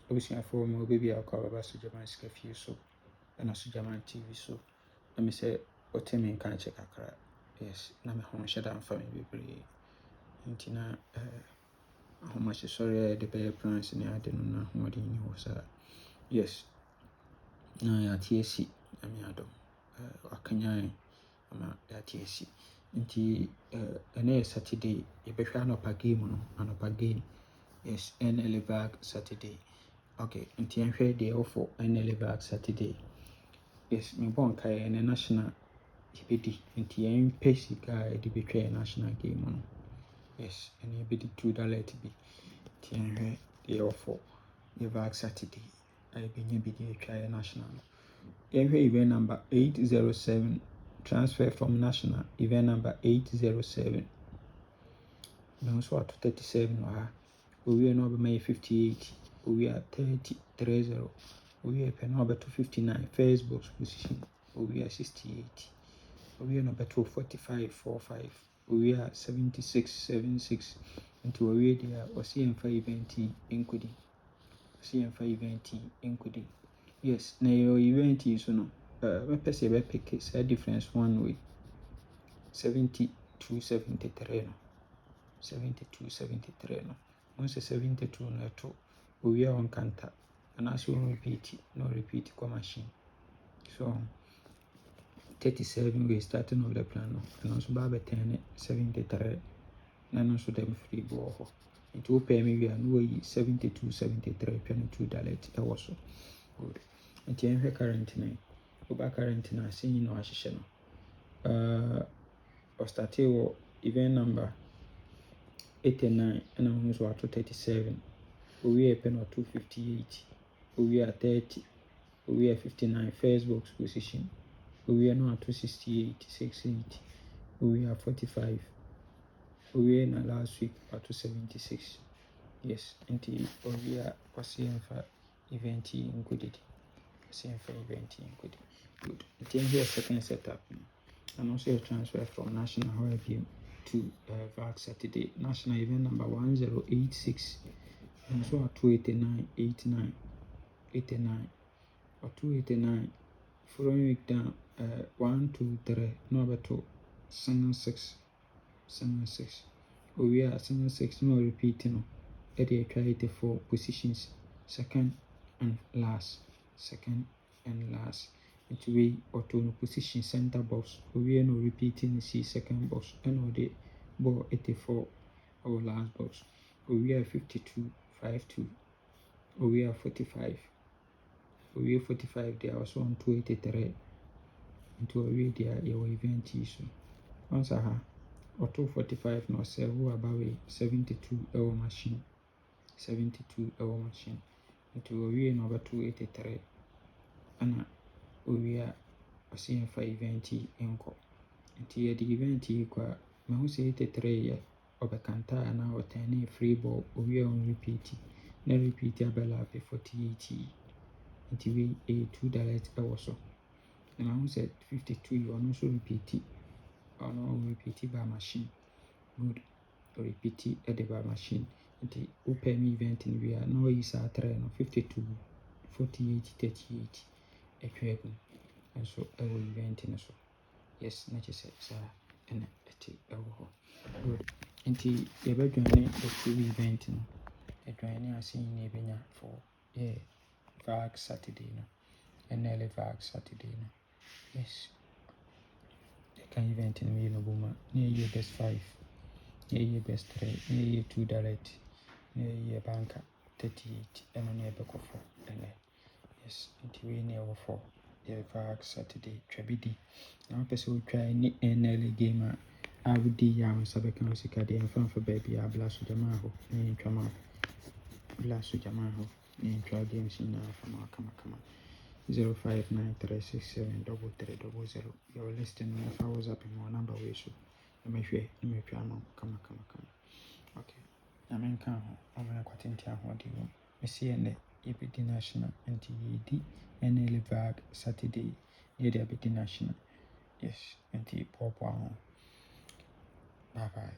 abusuafoɔ mu obi a ɔkɔ baba Sogyaman sika fie so ɛna Sogyaman TV so na me sɛ ɔte me nka kyɛ kakra. Yes, na me ho hyɛ da mfa me bebree nti na ahomahyesɔre a yɛde bɛyɛ plans ne ade no na ahoɔden ni hɔ saa. Yes, na yɛate asi Nyame adom, wakanyan ama yɛate asi nti ɛnɛ yɛ Saturday, yɛbɛhwɛ anɔpa game no, anɔpa game. Yes, NLA Vag Saturday. Okay, nti yɛnhwɛ deɛ ɛwɔ for NLA Vag Saturday. Yes, mebɔ nkaeɛ ɛnɛ national yɛbɛdi nti yɛmpɛ sika a yɛde bɛtwa yɛ national game no. Yes, ɛnɛ yɛbɛdi $2 bi nti yɛnhwɛ deɛ ɛwɔ for yɛ Vag Saturday a yɛbɛnya bi de atwa yɛ national no. Yɛnhwɛ event number 807, transfer from national, event number 807. Mehu so ato 37 wɔ ha. Owie na ɔbɛma yɛ 58, owie a 30, owie pɛ na ɔbɛto 59, first box position, owie a 68, owie na ɔbɛto 45, 45, owie a 76, 76. Nti owie deɛ a ɔse yɛmfa event yi nkɔdi, Yes, na yɛwɔ event yi so no, mɛpɛ sɛ yɛbɛpick saa difference one way 72-73 no, 72-73 no. Once 72 no ɛto, owie a ɔnkanta anaasɛ ɔrepeat na ɔrepeat kɔ machine. So 37 way starting of the plan no, ɛno nso baa bɛtɛn 73 na ɛno nso dɛm free bɔ hɔ. Nti wopɛ me wie a na wayi 72-73 twa no $2 ɛwɔ so. Good. Nti yɛnhwɛ current no, woba current no ase yi na wahyehyɛ no. Ɔstartee wɔ event number 89 ɛna ho nso wato 37, owie pɛ na ɔto 58, owie a 30, owie a 59, first box position, owie na wato 68, 68, owie a 45, owie na last week wato 76. Yes, nti owie a ɔse yɛmfa event yi nkɔdidi, Good. Nti yɛnhwɛ second setup no, and also a transfer from national hall game to Vag Saturday. National event number 1086, and so at 289, 89, or 289. Following week down, 1, 2, 3, no better, 76. We are 76, no repeating. At the 84 positions, second and last. It will auto position center box. We are no repeating see second box and the ball 84 our last box. We are 52, 52. We are 45. We are 45 there was 1 283 into a way there your event issue. Once I have auto 45 no say who about 72 hour machine. 72 hour machine into a way number 283 and we are seeing for event enko. Nti the event kwa mahu say 83 obekanta na otani free ball we on repeat na repeat abela pe 48 nti we $2 also na mahu say 52 you also repeat by machine. Good, repeat at the by machine. Nti open me event in we are no is a 52 48 38 ekwebu and so I will event in so. Yes, na just say and good. Nti yɛbɛdwane the full event no, yɛdwane ase nyina yɛbɛnya for Vag Saturday no, NLA Vag Saturday no. Yes, yɛka event no yɛ no boma na yɛyɛ best 5, na yɛyɛ best 3, na yɛyɛ $2, na yɛyɛ banka 38 ɛno na yɛbɛkɔ for ɛnɛ. Yes, nti wei na yɛwɔ for yɛ Vag Saturday twabidi na wopɛ sɛ wotwa ne NLA game a wodi yɛ a wo nsa bɛka wo sika deɛ mfa baabi a Bla Sogyaman hɔ na yɛntwa ma Bla Sogyaman hɔ na yɛntwa games nyinaa fa ma kama 0593673300. You're listening to my WhatsApp in my number way so na mehwɛ na metwa ma kama. Okay, na menka ho ɔmena kwatenti ahoɔden wɔ mesi ɛnɛ yɛbɛdi national nti yɛdi NLA Vag Saturday yɛde abɛdi national. Yes, nti bɔɔbɔa ho. Bye bye.